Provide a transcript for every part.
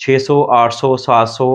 600, 800, 700,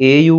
EU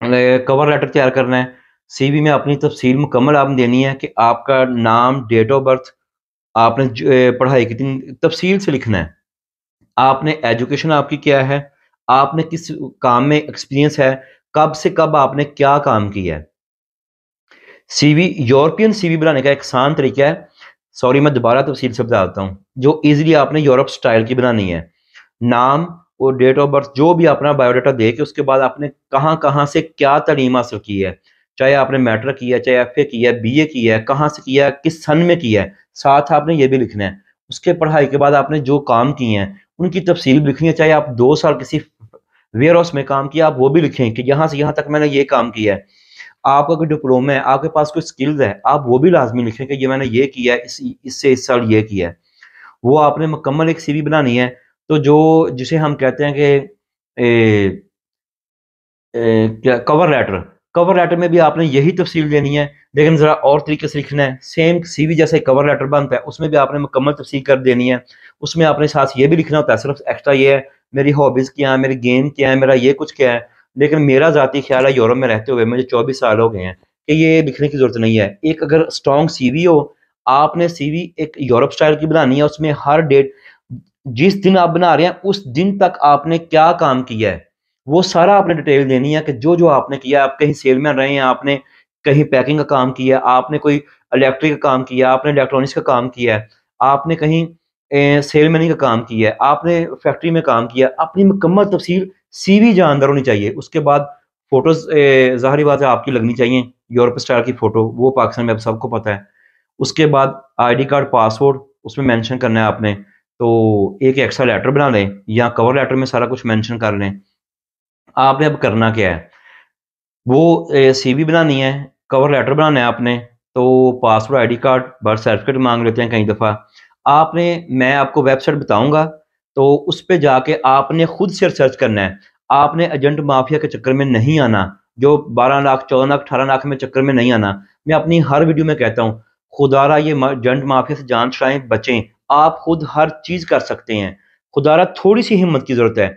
کور letter تیار کرنا ہے، سی وی میں اپنی تفصیل مکمل آپ نے دینی ہے کہ آپ کا نام، ڈیٹ آف برتھ، آپ نے پڑھائی کتنی تفصیل سے لکھنا ہے، آپ نے ایجوکیشن آپ کی کیا ہے، آپ نے کس کام میں ایکسپیرینس ہے، کب سے کب آپ نے کیا کام کیا ہے۔ سی وی یورپین سی وی بنانے کا ایک آسان طریقہ ہے، سوری میں دوبارہ تفصیل سے بتا دیتا ہوں، جو ایزیلی آپ نے یورپ سٹائل کی بنانی ہے۔ نام اور ڈیٹ آف برتھ جو بھی اپنا بایو ڈاٹا دے کے اس کے بعد آپ نے کہاں کہاں سے کیا تعلیم حاصل کی ہے، چاہے آپ نے میٹرک کیا ہے، چاہے ایف اے کیا ہے، بی اے کیا ہے، کہاں سے کیا ہے، کس سن میں کیا ہے، ساتھ آپ نے یہ بھی لکھنا ہے۔ اس کے پڑھائی کے بعد آپ نے جو کام کیے ہیں ان کی تفصیل بھی لکھنی ہے، چاہے آپ 2 سال کسی ویئر ہاؤس میں کام کیا آپ وہ بھی لکھیں کہ یہاں سے یہاں تک میں نے یہ کام کیا ہے۔ آپ کا کوئی ڈپلوما ہے، آپ کے پاس کوئی سکلز ہے، آپ وہ بھی لازمی لکھیں کہ یہ میں نے یہ کیا ہے، اس سے اس سال یہ کیا ہے۔ وہ آپ نے مکمل ایک سی وی بنانی ہے، تو جسے ہم کہتے ہیں کہ کور لیٹر، کور لیٹر میں بھی آپ نے یہی تفصیل دینی ہے، لیکن ذرا اور طریقے سے لکھنا ہے۔ سیم سی وی جیسے کور لیٹر بنتا ہے اس میں بھی آپ نے مکمل تفصیل کر دینی ہے۔ اس میں آپ نے ساتھ یہ بھی لکھنا ہوتا ہے، صرف ایکسٹرا یہ ہے میری ہابیز کیا ہیں، میری گیم کیا ہے، میرا یہ کچھ کیا ہے۔ لیکن میرا ذاتی خیال ہے یورپ میں رہتے ہوئے مجھے 24 سال ہو گئے ہیں کہ یہ لکھنے کی ضرورت نہیں ہے۔ ایک اگر اسٹرانگ سی وی ہو، آپ نے سی وی ایک یورپ سٹائل کی بنانی ہے، اس میں ہر ڈیٹ جس دن آپ بنا رہے ہیں اس دن تک آپ نے کیا کام کیا ہے وہ سارا آپ نے ڈیٹیل دینی ہے کہ جو آپ نے کیا، آپ کہیں سیل مین رہے ہیں، آپ نے کہیں پیکنگ کا کام کیا، آپ نے کوئی الیکٹرک کا کام کیا، آپ نے الیکٹرانکس کا کام کیا ہے، آپ نے کہیں سیل مینی کا کام کیا ہے، آپ نے فیکٹری میں کام کیا، اپنی مکمل تفصیل سی وی جاندار ہونی چاہیے۔ اس کے بعد فوٹوز ظاہری بات ہے آپ کی لگنی چاہیے، یورپ اسٹائل کی فوٹو، وہ پاکستان میں اب سب کو پتہ ہے۔ اس کے بعد آئی ڈی کارڈ، پاسورڈ اس میں مینشن کرنا ہے آپ نے، تو ایک ایکسٹرا لیٹر بنا لیں یا کور لیٹر میں سارا کچھ مینشن کر لیں۔ آپ نے اب کرنا کیا ہے، وہ سی وی بنانی ہے، کور لیٹر بنانا ہے آپ نے، تو password, I D card, birth certificate مانگ لیتے ہیں کئی دفعہ۔ آپ نے میں آپ کو ویب سائٹ بتاؤں گا تو اس پہ جا کے آپ نے خود سے ریسرچ کرنا ہے۔ آپ نے ایجنٹ مافیا کے چکر میں نہیں آنا، جو 12 لاکھ، 14 لاکھ، 18 لاکھ میں چکر میں نہیں آنا۔ میں اپنی ہر ویڈیو میں کہتا ہوں خدا را یہ ایجنٹ مافیا سے جان چھڑائیں، بچیں، آپ خود ہر چیز کر سکتے ہیں۔ خدا را تھوڑی سی ہمت کی ضرورت ہے،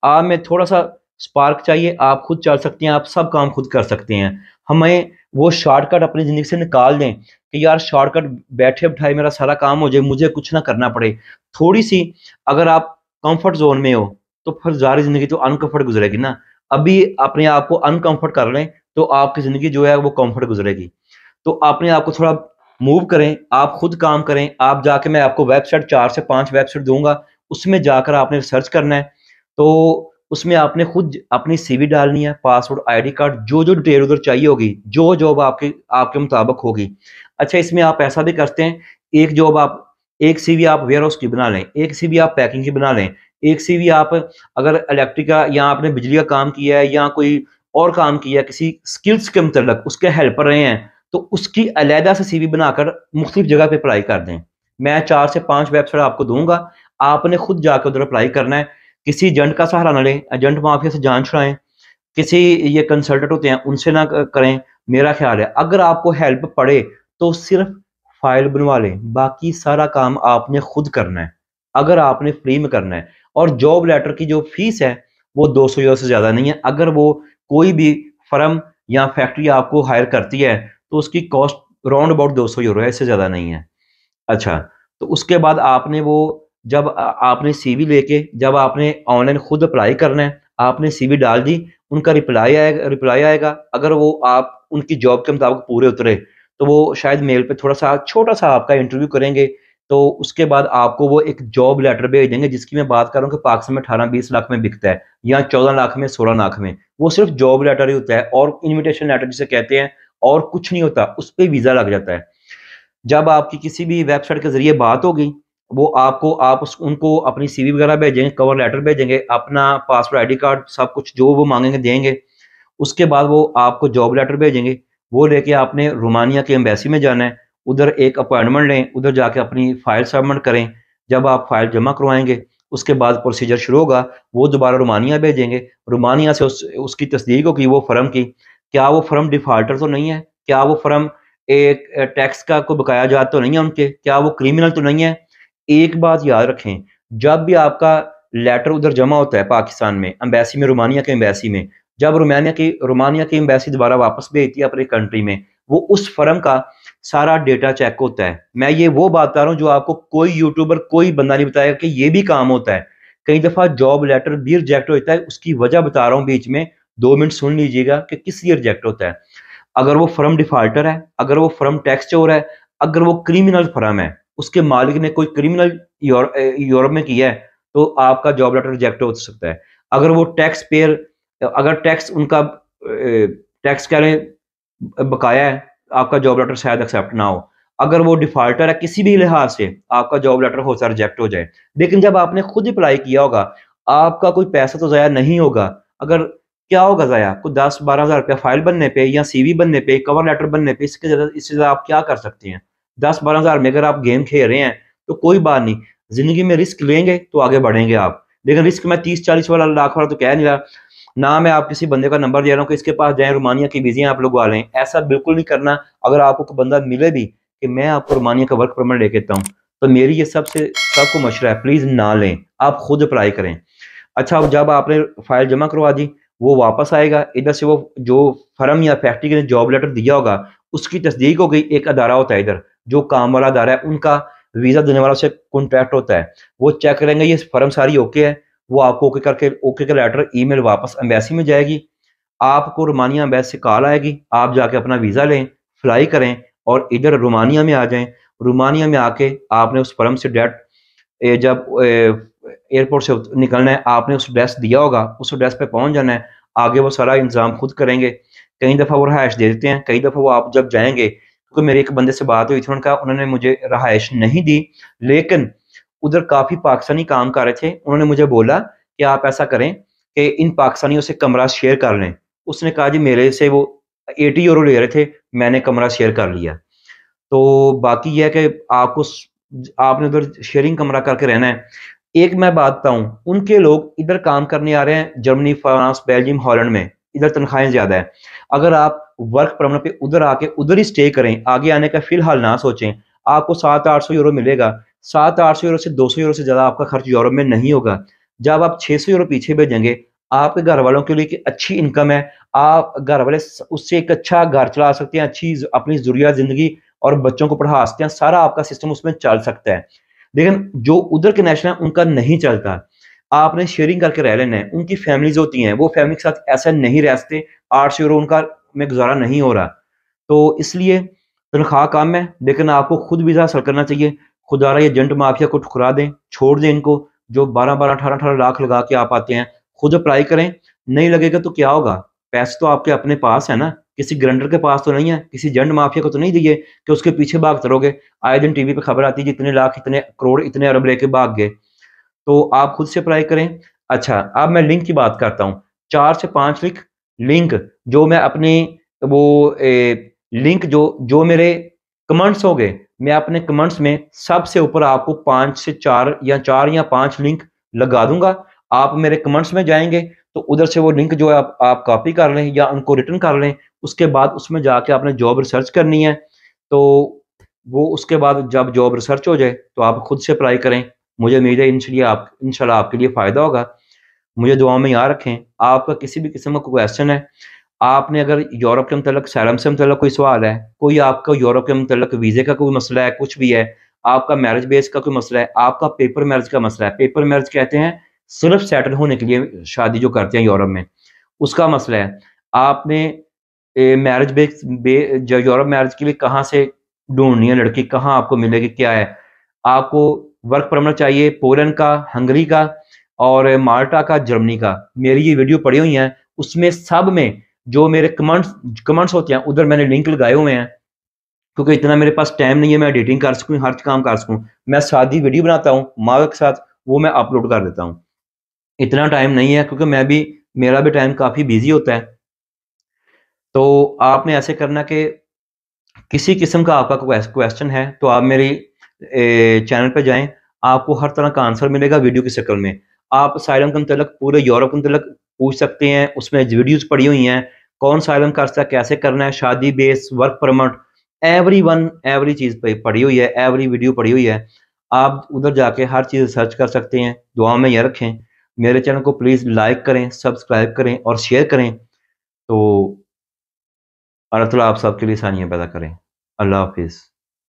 آپ میں تھوڑا سا سپارک چاہیے، آپ خود چل سکتے ہیں، آپ سب کام خود کر سکتے ہیں۔ ہمیں وہ شارٹ کٹ اپنی زندگی سے نکال دیں کہ یار شارٹ کٹ بیٹھے بٹھائے میرا سارا کام ہو جائے، مجھے کچھ نہ کرنا پڑے۔ تھوڑی سی اگر آپ کمفرٹ زون میں ہو تو پھر ظاہری زندگی تو انکمفرٹ گزرے گی نا۔ ابھی اپنے آپ کو انکمفرٹ کر لیں تو آپ کی زندگی جو ہے وہ کمفرٹ گزرے گی۔ تو اپنے آپ کو تھوڑا موو کریں، آپ خود کام کریں۔ آپ جا کے میں آپ کو ویب سائٹ 4 سے 5 ویب سائٹ دوں گا، اس میں جا کر آپ نے ریسرچ کرنا ہے۔ تو اس میں آپ نے خود اپنی سی وی ڈالنی ہے، پاسورڈ، آئی ڈی کارڈ، جو ڈیٹیل ادھر چاہیے ہوگی، جو جاب آپ کے مطابق ہوگی۔ اچھا اس میں آپ ایسا بھی کرتے ہیں، ایک جاب آپ، ایک سی وی آپ ویئر ہاؤس کی بنا لیں، ایک سی وی آپ پیکنگ کی بنا لیں، ایک سی وی آپ اگر الیکٹرک کا یا آپ نے بجلی کا کام کیا ہے یا کوئی اور کام کیا ہے کسی سکلز کے متعلق اس کے ہیلپر رہے ہیں تو اس کی علیحدہ سے سی وی بنا کر مختلف جگہ پہ اپلائی کر دیں۔ میں 4 سے 5 ویب سائٹ آپ کو دوں گا، آپ نے خود جا کے ادھر اپلائی کرنا ہے۔ کسی ایجنٹ کا سہارا نہ لیں، ایجنٹ مافیا سے جان چھڑائیں، کسی یہ کنسلٹنٹ ہوتے ہیں ان سے نہ کریں۔ میرا خیال ہے اگر آپ کو ہیلپ پڑے تو صرف فائل بنوا لیں، باقی سارا کام آپ نے خود کرنا ہے اگر آپ نے فری میں کرنا ہے۔ اور جاب لیٹر کی جو فیس ہے وہ 200 یورو سے زیادہ نہیں ہے۔ اگر وہ کوئی بھی فرم یا فیکٹری آپ کو ہائر کرتی ہے تو اس کی کاسٹ راؤنڈ اباؤٹ 200 یورو ہے، اس سے زیادہ نہیں ہے۔ اچھا تو اس کے بعد آپ نے وہ جب آپ نے سی وی لے کے جب آپ نے آن لائن خود اپلائی کرنا ہے، آپ نے سی وی ڈال دی، ان کا رپلائی آئے گا۔ اگر وہ آپ ان کی جاب کے مطابق پورے اترے تو وہ شاید میل پہ تھوڑا سا چھوٹا سا آپ کا انٹرویو کریں گے، تو اس کے بعد آپ کو وہ ایک جاب لیٹر بھیج دیں گے جس کی میں بات کر رہا ہوں کہ پاکستان میں 18-20 لاکھ میں بکتا ہے، یا 14 لاکھ میں، 16 لاکھ میں۔ وہ صرف جاب لیٹر ہی ہوتا ہے اور انویٹیشن لیٹر جسے کہتے ہیں، اور کچھ نہیں ہوتا، اس پہ ویزا لگ جاتا ہے۔ جب آپ کی کسی بھی ویب سائٹ کے ذریعے بات ہوگی، وہ آپ ان کو اپنی سی وی وغیرہ بھیجیں گے، کور لیٹر بھیجیں گے، اپنا پاسورڈ، آئی ڈی کارڈ، سب کچھ جو وہ مانگیں گے دیں گے۔ اس کے بعد وہ آپ کو جاب لیٹر بھیجیں گے، وہ لے کے آپ نے رومانیہ کے ایمبیسی میں جانا ہے، ادھر ایک اپوائنٹمنٹ لیں، ادھر جا کے اپنی فائل سبمٹ کریں۔ جب آپ فائل جمع کروائیں گے اس کے بعد پروسیجر شروع ہوگا، وہ دوبارہ رومانیہ بھیجیں گے، رومانیہ سے اس کی تصدیق ہوگی وہ فرم کی، کیا وہ فرم ڈیفالٹر تو نہیں ہے، کیا وہ فرم ایک ٹیکس کا کوئی بقایا جات تو نہیں ہے ان کے، کیا وہ کریمنل تو نہیں ہے۔ ایک بات یاد رکھیں، جب بھی آپ کا لیٹر ادھر جمع ہوتا ہے پاکستان میں ایمبیسی میں، رومانیہ کے ایمبیسی میں، جب رومانیہ کی ایمبیسی دوبارہ واپس بھیجتی ہے اپنی کنٹری میں، وہ اس فرم کا سارا ڈیٹا چیک ہوتا ہے. میں یہ وہ بات بتا رہا ہوں جو آپ کو کوئی یوٹیوبر کوئی بندہ نہیں بتائے گا کہ یہ بھی کام ہوتا ہے. کئی دفعہ جاب لیٹر بھی ریجیکٹ ہوتا ہے، اس کی وجہ بتا رہا ہوں بیچ میں، 2 منٹ سن لیجیے گا کہ کس لیے ریجیکٹ ہوتا ہے. اگر وہ فرم ڈیفالٹر ہے، اگر وہ فرم ٹیکس چور ہے، اگر وہ کرمنل فرم ہے، اس کے مالک نے کوئی کرمنل یورپ میں کیا ہے، تو آپ کا جاب لیٹر ریجیکٹ ہو سکتا ہے. اگر وہ ٹیکس پیئر، اگر ٹیکس ان کا ٹیکس کہہ رہے بقایا ہے، آپ کا جاب لیٹر شاید ایکسیپٹ نہ ہو. اگر وہ ڈیفالٹر ہے کسی بھی لحاظ سے، آپ کا جاب لیٹر ہو سکتا ہے ریجیکٹ ہو جائے. لیکن جب آپ نے خود اپلائی کیا ہوگا، آپ کا کوئی پیسہ تو ضائع نہیں ہوگا. اگر کیا ہوگا ضائع؟ کوئی 10-12 ہزار روپیہ فائل بننے پہ یا سی وی بننے پہ، کور لیٹر بننے پہ. اس سے زیادہ آپ کیا کر سکتے ہیں؟ 10-12 ہزار میں اگر آپ گیم کھیل رہے ہیں تو کوئی بات نہیں، زندگی میں رسک لیں گے تو آگے بڑھیں گے آپ. لیکن رسک میں 30-40 والا لاکھ والا تو کہہ نہیں رہا. نہ میں آپ کسی بندے کا نمبر دے رہا ہوں کہ اس کے پاس جائیں، رومانیہ کی ویزیں آپ لوگ لیں. ایسا بالکل نہیں کرنا. اگر آپ کو کوئی بندہ ملے بھی کہ میں آپ کو رومانیہ کا ورک پرمٹ لے کے دیتا ہوں، تو میری یہ سب کو مشورہ ہے، پلیز نہ لیں، آپ خود اپلائی کریں. اچھا، جب آپ نے فائل جمع کروا دی، وہ واپس آئے گا ادھر سے، وہ جو فرم یا فیکٹری کے جاب لیٹر دیا ہوگا اس کی تصدیق ہو گئی. ایک ادارہ ہوتا ہے ادھر جو کام والا ادارہ ہے، ان کا ویزا دینے والا سے کانٹیکٹ ہوتا ہے. وہ چیک کریں گے یہ فرم ساری اوکے ہے، وہ آپ کو اوکے کر کے اوکے کا لیٹر ای میل واپس ایمبیسی میں جائے گی. آپ کو رومانیہ ایمبیسی سے کال آئے گی، آپ جا کے اپنا ویزا لیں، فلائی کریں اور ادھر رومانیہ میں آ جائیں. رومانیہ میں آ کے آپ نے اس فرم سے جب ایئرپورٹ سے نکلنا ہے، آپ نے اس ایڈریس دیا ہوگا، اس ایڈریس پہ پہنچ جانا ہے. آگے وہ سارا انتظام خود کریں گے. کئی دفعہ وہ رہائش دے دیتے ہیں، کئی دفعہ وہ آپ جب جائیں گے، کیونکہ میرے ایک بندے سے بات ہوئی تھی، انہوں نے مجھے رہائش نہیں دی، لیکن ادھر کافی پاکستانی کام کر رہے تھے. انہوں نے مجھے بولا کہ آپ ایسا کریں کہ ان پاکستانیوں سے کمرہ شیئر کر لیں. اس نے کہا جی میرے سے وہ 80 یورو لے رہے تھے، میں نے کمرہ شیئر کر لیا. تو باقی یہ ہے کہ آپ نے ادھر شیئرنگ کمرہ کر کے رہنا ہے. ایک میں بات بتاؤں، ان کے لوگ ادھر کام کرنے آ رہے ہیں جرمنی، فرانس، بیلجیم، ہالینڈ میں، ادھر تنخواہیں زیادہ ہیں. اگر آپ ورک پرمٹ پہ ادھر آ کے ادھر ہی سٹے کریں، آگے آنے کا فی الحال نہ سوچیں، آپ کو 700-800 یورو ملے گا. 700-800 یورو سے 200 یورو سے زیادہ آپ کا خرچ یورپ میں نہیں ہوگا. جب آپ 600 یورو پیچھے بھیجیں گے، آپ کے گھر والوں کے لیے کہ اچھی انکم ہے، آپ گھر والے اس سے ایک اچھا گھر چلا سکتے ہیں، اچھی اپنی ضروریات زندگی اور بچوں کو پڑھا سکتے ہیں، سارا آپ کا سسٹم اس میں چل سکتا ہے. لیکن جو ادھر کے نیشنل ہیں ان کا نہیں چلتا. آپ نے شیئرنگ کر کے رہ لینا ہے. ان کی فیملیز ہوتی ہیں، وہ فیملی کے ساتھ ایسا نہیں رہ سکتے. 800 یورو ان کا میں گزارا نہیں ہو رہا. تو اس لیے تنخواہ کم ہے، لیکن آپ کو خود ویزا حاصل کرنا چاہیے. خدا رہا یہ ایجنٹ مافیا کو ٹھکرا دیں، چھوڑ دیں ان کو جو 12-18 لاکھ لگا کے آپ آتے ہیں. خود اپلائی کریں. نہیں لگے گا تو کیا ہوگا؟ پیسے تو آپ کے اپنے پاس ہے نا، کسی گرنڈر کے پاس تو نہیں ہے، کسی ایجنٹ مافیا کو تو نہیں دیے کہ اس کے پیچھے بھاگتے رہو گے. آئے دن ٹی وی پہ خبر آتی ہے اتنے لاکھ، اتنے کروڑ، اتنے ارب لے کے بھاگ گئے. تو آپ خود سے اپلائی کریں. اچھا، اب میں لنک کی بات کرتا ہوں. 4 سے 5 لنک جو میں اپنے وہ لنک جو میرے کمنٹس ہو گئے، میں اپنے کمنٹس میں سب سے اوپر آپ کو 5 سے 4 یا 5 لنک لگا دوں گا. آپ میرے کمنٹس میں جائیں گے تو ادھر سے وہ لنک جو ہے آپ کاپی کر لیں یا ان کو ریٹرن کر لیں. اس کے بعد اس میں جا کے آپ نے جاب ریسرچ کرنی ہے. تو وہ اس کے بعد جب جاب ریسرچ ہو جائے تو آپ خود سے اپلائی کریں. مجھے امید ہے انشاءاللہ آپ کے لیے فائدہ ہوگا. مجھے دعاؤں میں یاد رکھیں. آپ کا کسی بھی قسم کا کوئی کویسچن ہے، آپ نے اگر یورپ کے متعلق، سیلم سے متعلق کوئی سوال ہے، کوئی آپ کا یورپ کے متعلق ویزے کا کوئی مسئلہ ہے، کچھ بھی ہے، آپ کا میرج بیس کا کوئی مسئلہ ہے، آپ کا پیپر میرج کا مسئلہ ہے. پیپر میرج کہتے ہیں صرف سیٹل ہونے کے لیے شادی جو کرتے ہیں یورپ میں، اس کا مسئلہ ہے. آپ نے میرج جو یورپ میرج کے لیے کہاں سے ڈھونڈنی ہے لڑکی، کہاں آپ کو ملے گی، کیا ہے. آپ کو ورک پرمٹ چاہیے پولینڈ کا، ہنگری کا اور مالٹا کا، جرمنی کا. میری یہ ویڈیو پڑی ہوئی ہیں، اس میں سب میں جو میرے کمنٹس ہوتے ہیں ادھر میں نے لنک لگائے ہوئے ہیں. کیونکہ اتنا میرے پاس ٹائم نہیں ہے میں ایڈیٹنگ کر سکوں، ہر کام کر سکوں. میں سادی ویڈیو بناتا ہوں ماں کے ساتھ، وہ میں اپلوڈ کر دیتا ہوں. اتنا ٹائم نہیں ہے کیونکہ میرا بھی ٹائم کافی بیزی ہوتا ہے. تو آپ نے ایسے کرنا کہ کسی قسم کا آپ کا کویسچن ہے تو آپ میری چینل پہ جائیں، آپ کو ہر طرح کا آنسر ملے گا ویڈیو کی شکل میں. آپ اسائلم کے متعلق، پورے یورپ کے متعلق پوچھ سکتے ہیں. اس میں ویڈیوز پڑی ہوئی ہیں، کون اسائلم کر سکتا ہے، کیسے کرنا ہے، شادی بیس، ورک پرمٹ، ایوری چیز پہ پڑی ہوئی ہے، ایوری ویڈیو پڑی ہوئی ہے. آپ ادھر جا کے ہر چیز سرچ کر سکتے ہیں. دعا میں یہ رکھیں. میرے چینل کو پلیز لائک کریں، سبسکرائب کریں اور شیئر کریں، تو اللہ تعالیٰ آپ سب کے لیے آسانیاں پیدا کریں۔ اللہ حافظ۔